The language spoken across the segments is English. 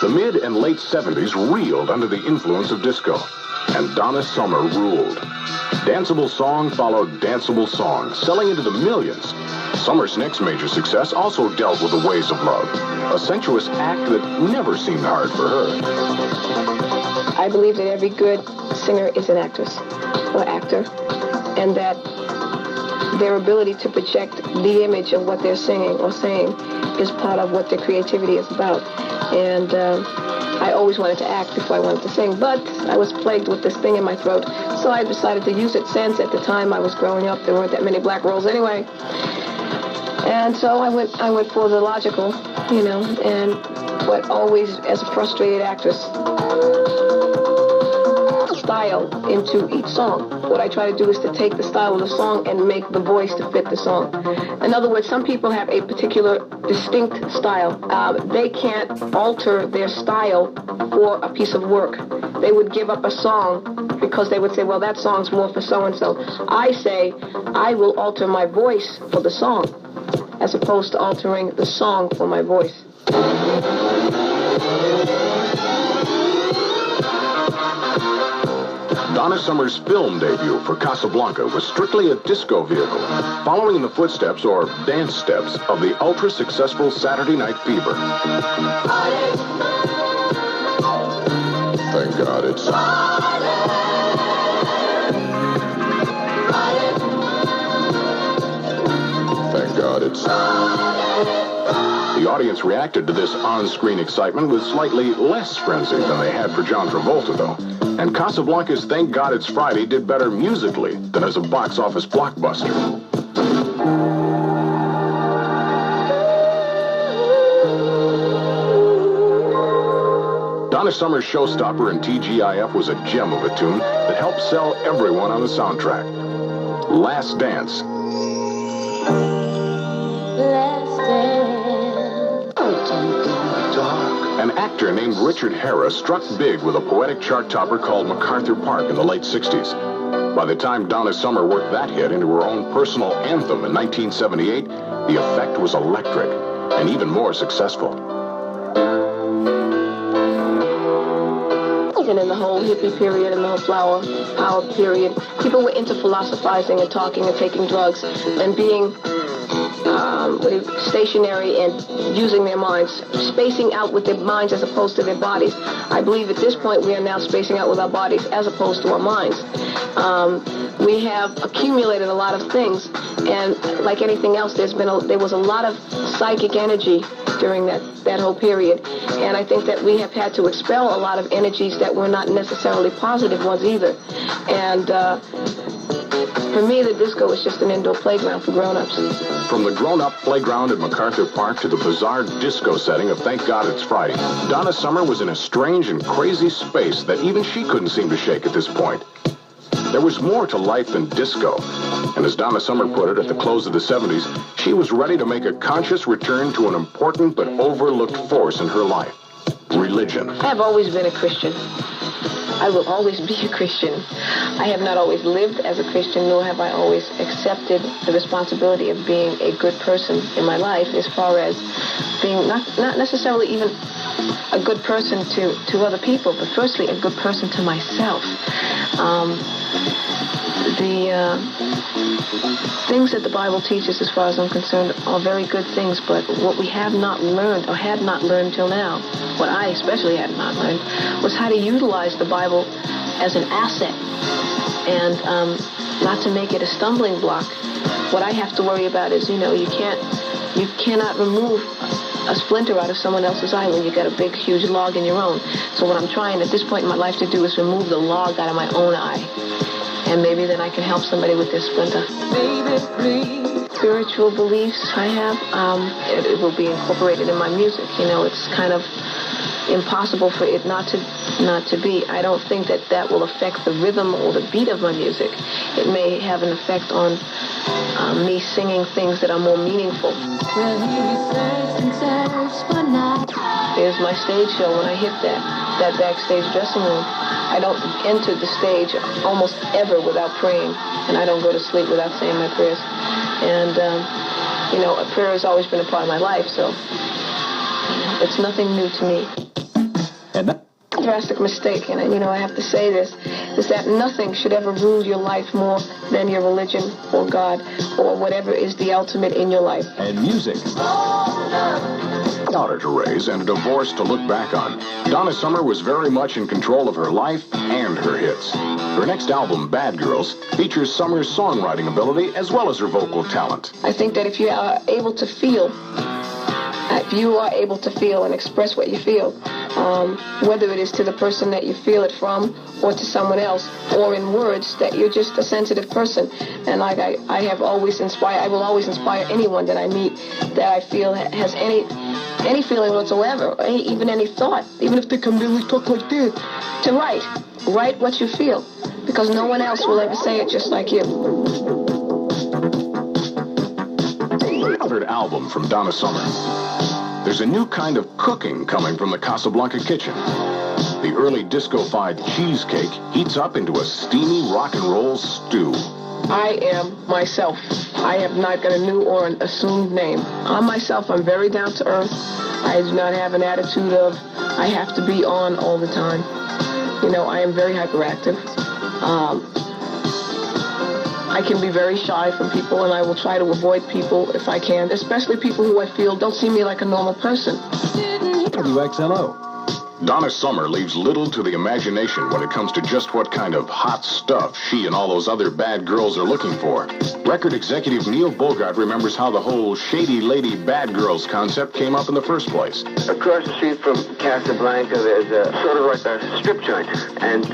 The mid and late 70s reeled under the influence of disco, and Donna Summer ruled. Danceable song followed danceable song, selling into the millions. Summer's next major success also dealt with the ways of love, a sensuous act that never seemed hard for her. I believe that every good singer is an actress or actor, and that their ability to project the image of what they're singing or saying is part of what their creativity is about. And I always wanted to act before I wanted to sing, but I was plagued with this thing in my throat, so I decided to use it since at the time I was growing up. There weren't that many black roles anyway. And so I went for the logical, and what always, as a frustrated actress, style into each song. What I try to do is to take the style of the song and make the voice to fit the song. In other words, some people have a particular distinct style. They can't alter their style for a piece of work. They would give up a song because they would say, well, that song's more for so-and-so. I say, I will alter my voice for the song, as opposed to altering the song for my voice. Donna Summer's film debut for Casablanca was strictly a disco vehicle, following in the footsteps or dance steps of the ultra-successful Saturday Night Fever. Thank God it's... Thank God it's... The audience reacted to this on-screen excitement with slightly less frenzy than they had for John Travolta, though. And Casablanca's Thank God It's Friday did better musically than as a box office blockbuster. Donna Summer's showstopper in TGIF was a gem of a tune that helped sell everyone on the soundtrack. Last Dance. An actor named Richard Harris struck big with a poetic chart topper called MacArthur Park in the late 60s. By the time Donna Summer worked that hit into her own personal anthem in 1978, the effect was electric and even more successful. And in the whole hippie period and the whole flower power period, people were into philosophizing and talking and taking drugs and being stationary and using their minds, spacing out with their minds as opposed to their bodies. I believe at this point we are now spacing out with our bodies as opposed to our minds. We have accumulated a lot of things, and like anything else, there was a lot of psychic energy during that whole period, and I think that we have had to expel a lot of energies that were not necessarily positive ones either. And for me, the disco is just an indoor playground for grown-ups. From the grown-up playground at MacArthur Park to the bizarre disco setting of Thank God It's Friday, Donna Summer was in a strange and crazy space that even she couldn't seem to shake at this point. There was more to life than disco, and as Donna Summer put it at the close of the 70s, she was ready to make a conscious return to an important but overlooked force in her life: religion. I have always been a Christian. I will always be a Christian. I have not always lived as a Christian, nor have I always accepted the responsibility of being a good person in my life, as far as being not necessarily even a good person to other people, but firstly a good person to myself. The things that the Bible teaches, as far as I'm concerned, are very good things, but what we have not learned, or had not learned till now, what I especially had not learned, was how to utilize the Bible as an asset, and not to make it a stumbling block. What I have to worry about is, you cannot remove a splinter out of someone else's eye when you got a big, huge log in your own. So what I'm trying at this point in my life to do is remove the log out of my own eye. And maybe then I can help somebody with their splinter. Baby, please. Spiritual beliefs I have, it will be incorporated in my music. It's kind of impossible for it not to be. I don't think that will affect the rhythm or the beat of my music. It may have an effect on me singing things that are more meaningful. There's my stage show. When I hit that backstage dressing room, I don't enter the stage almost ever without praying, and I don't go to sleep without saying my prayers. And a prayer has always been a part of my life, so it's nothing new to me. And that drastic mistake, and I have to say this, is that nothing should ever rule your life more than your religion or God or whatever is the ultimate in your life. and music. Daughter to raise and a divorce to look back on, Donna Summer was very much in control of her life and her hits. Her next album, Bad Girls, features Summer's songwriting ability as well as her vocal talent. I think that if you are able to feel, and express what you feel, whether it is to the person that you feel it from or to someone else or in words, that you're just a sensitive person. And like I have always inspired, I will always inspire anyone that I meet that I feel has any feeling whatsoever, or even any thought, even if they can really talk like this, to write what you feel, because no one else will ever say it just like you. Third album from Donna Summer. There's a new kind of cooking coming from the Casablanca kitchen. The early disco-fied cheesecake heats up into a steamy rock and roll stew. I am myself. I have not got a new or an assumed name. I'm myself. I'm very down to earth. I do not have an attitude of I have to be on all the time. I am very hyperactive. I can be very shy from people, and I will try to avoid people if I can, especially people who I feel don't see me like a normal person. WXLO. Donna Summer leaves little to the imagination when it comes to just what kind of hot stuff she and all those other bad girls are looking for. Record executive Neil Bogart remembers how the whole shady lady bad girls concept came up in the first place. Across the street from Casablanca, there's a sort of like a strip joint. And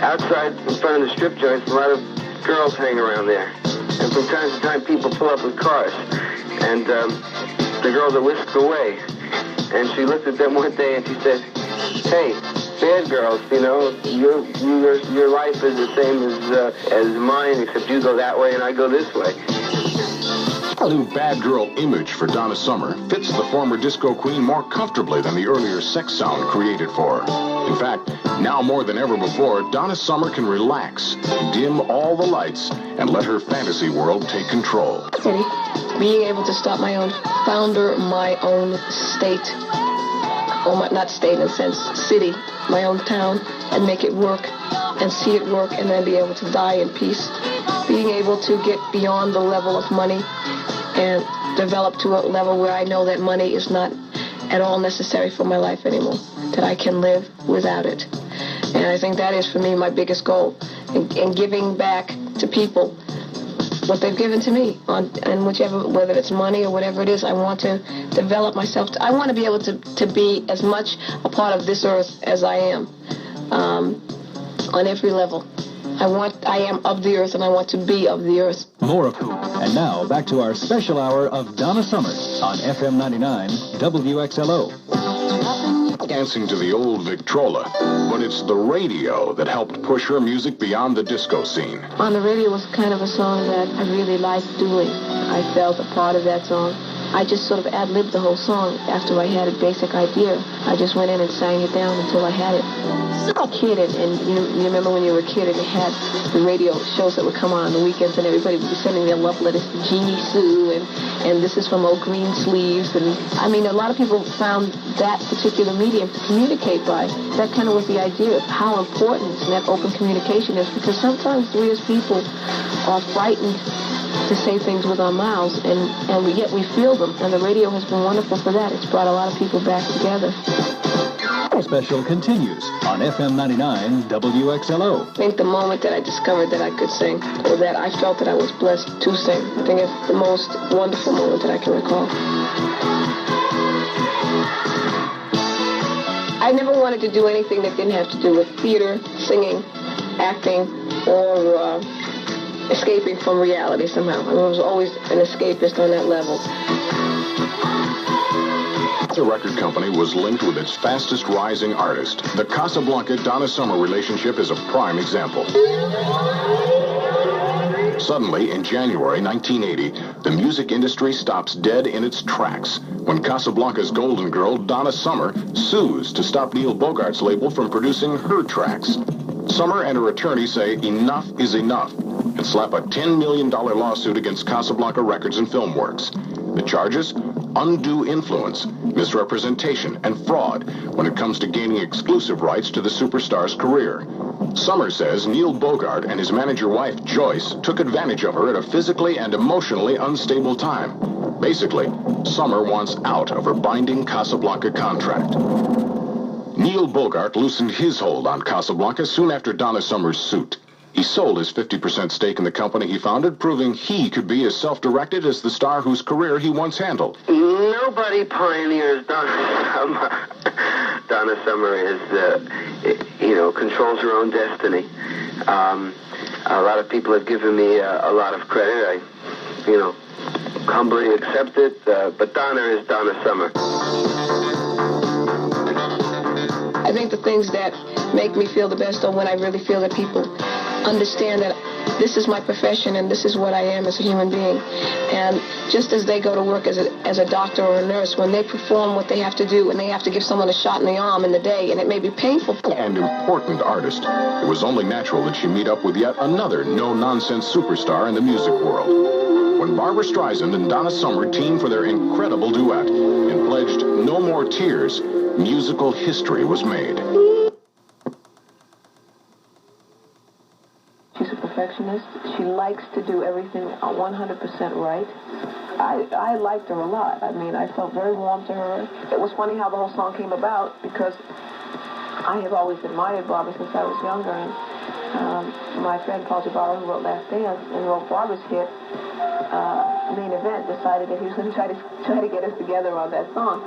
outside in front of the strip joint, a lot of girls hang around there. And from time to time, people pull up with cars. And the girls are whisked away. And she looked at them one day and she said, "Hey, bad girls, your life is the same as mine, except you go that way and I go this way." The new bad girl image for Donna Summer fits the former disco queen more comfortably than the earlier sex sound created for her. In fact, now more than ever before, Donna Summer can relax, dim all the lights, and let her fantasy world take control. City, being able to founder my own state, or not state in a sense, city, my own town, and make it work, and see it work, and then be able to die in peace. Being able to get beyond the level of money and develop to a level where I know that money is not at all necessary for my life anymore, that I can live without it. And I think that is, for me, my biggest goal, in giving back to people what they've given to me, and whether it's money or whatever it is. I want to develop myself. I want to be able to be as much a part of this earth as I am, on every level. I am of the earth, and I want to be of the earth. More of who. And now, back to our special hour of Donna Summer on FM 99 WXLO. Dancing to the old Victrola, but it's the radio that helped push her music beyond the disco scene. On the Radio was kind of a song that I really liked doing. I felt a part of that song. I just sort of ad-libbed the whole song after I had a basic idea. I just went in and sang it down until I had it. A kid, and you remember when you were a kid and it had the radio shows that would come on the weekends, and everybody would be sending their love letters to Jeannie Sue, and this is from Old Green Sleeves. And I mean, a lot of people found that particular medium to communicate by. That kind of was the idea of how important that open communication is, because sometimes we as people are frightened to say things with our mouths, and yet we feel them, and the radio has been wonderful for that. It's brought a lot of people back together. Special continues on FM 99 WXLO. I think the moment that I discovered that I could sing, or that I felt that I was blessed to sing, I think it's the most wonderful moment that I can recall. I never wanted to do anything that didn't have to do with theater, singing, acting, or escaping from reality somehow. I was always an escapist on that level. The record company was linked with its fastest rising artist. The Casablanca-Donna Summer relationship is a prime example. Suddenly, in January 1980, the music industry stops dead in its tracks when Casablanca's golden girl, Donna Summer, sues to stop Neil Bogart's label from producing her tracks. Summer and her attorney say enough is enough and slap a $10 million lawsuit against Casablanca Records and Filmworks. The charges? Undue influence, misrepresentation, and fraud when it comes to gaining exclusive rights to the superstar's career. Summer says Neil Bogart and his manager wife, Joyce, took advantage of her at a physically and emotionally unstable time. Basically, Summer wants out of her binding Casablanca contract. Neil Bogart loosened his hold on Casablanca soon after Donna Summer's suit. He sold his 50% stake in the company he founded, proving he could be as self-directed as the star whose career he once handled. Nobody pioneers Donna Summer. Donna Summer is, controls her own destiny. A lot of people have given me a lot of credit. I, humbly accept it, but Donna is Donna Summer. I think the things that make me feel the best are when I really feel that people understand that this is my profession and this is what I am as a human being. And just as they go to work as a doctor or a nurse, when they perform what they have to do and they have to give someone a shot in the arm in the day, and it may be painful. And important artist, it was only natural that she meet up with yet another no-nonsense superstar in the music world. When Barbra Streisand and Donna Summer teamed for their incredible duet and pledged no more tears, musical history was made. She's a perfectionist. She likes to do everything 100% right. I liked her a lot. I mean, I felt very warm to her. It was funny how the whole song came about because I have always admired Barbra since I was younger. And my friend Paul Jabara, who wrote Last Dance and wrote Barbara's hit, Main Event, decided that he was going to try to get us together on that song.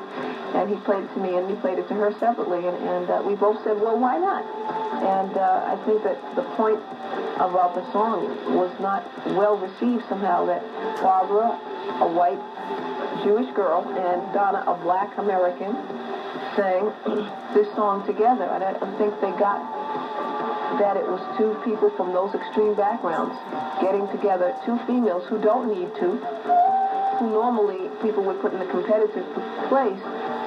And he played it to me and we played it to her separately. And we both said, well, why not? And I think that the point about the song was not well received somehow, that Barbara, a white Jewish girl, and Donna, a black American, sang this song together. And I think they got that it was two people from those extreme backgrounds getting together, two females who don't need to, who normally people would put in a competitive place,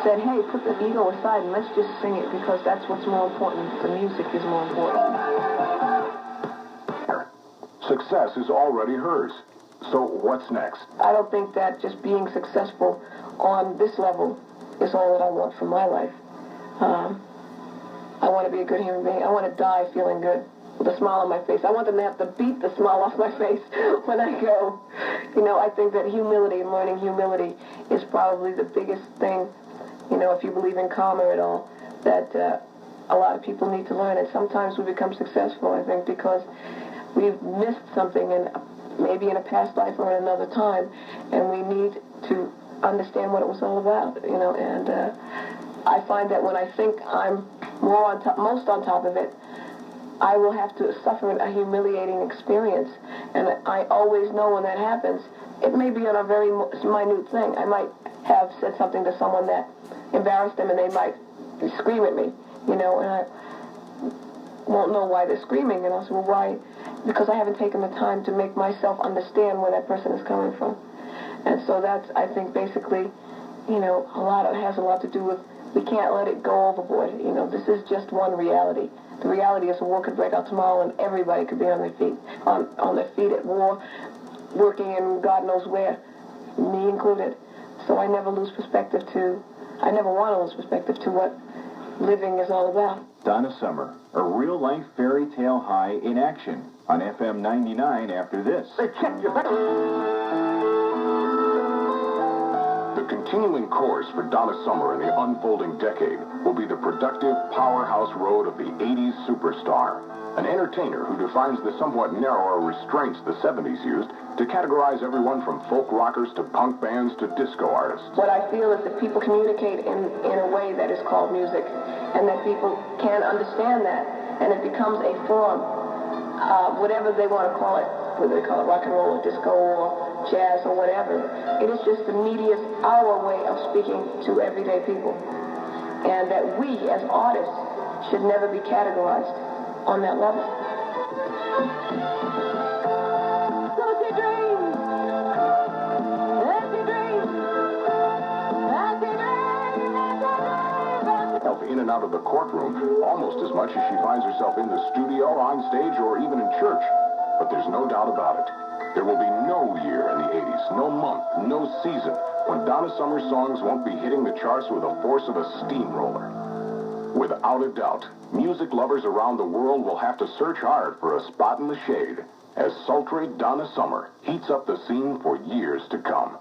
said, hey, put the ego aside and let's just sing it because that's what's more important. The music is more important. Success is already hers. So what's next? I don't think that just being successful on this level is all that I want for my life. I want to be a good human being. I want to die feeling good with a smile on my face. I want them to have to beat the smile off my face when I go. I think that humility and learning humility is probably the biggest thing, if you believe in karma at all, that a lot of people need to learn. And sometimes we become successful, I think, because we've missed something in maybe in a past life or in another time, and we need to understand what it was all about, and I find that when I think I'm most on top of it, I will have to suffer a humiliating experience, and I always know when that happens. It may be on a very minute thing. I might have said something to someone that embarrassed them, and they might scream at me, and I won't know why they're screaming, and I'll say, well, why? Because I haven't taken the time to make myself understand where that person is coming from. And so that's, I think, basically, has a lot to do with, we can't let it go overboard. This is just one reality. The reality is the war could break out tomorrow and everybody could be on their feet, on their feet at war, working in God knows where, me included. So I never want to lose perspective to what living is all about. Donna Summer, a real-life fairy tale high in action on FM 99 after this. The continuing course for Donna Summer in the unfolding decade will be the productive powerhouse road of the 80s superstar, an entertainer who defines the somewhat narrower restraints the 70s used to categorize everyone from folk rockers to punk bands to disco artists. What I feel is that people communicate in a way that is called music, and that people can understand that, and it becomes a form, whatever they want to call it, whether they call it rock and roll or disco or jazz or whatever. It is just the media's, our way of speaking to everyday people. And that we, as artists, should never be categorized on that level. In and out of the courtroom almost as much as she finds herself in the studio, on stage, or even in church. But there's no doubt about it. There will be no year in the 80s, no month, no season, when Donna Summer songs won't be hitting the charts with the force of a steamroller. Without a doubt, music lovers around the world will have to search hard for a spot in the shade as sultry Donna Summer heats up the scene for years to come.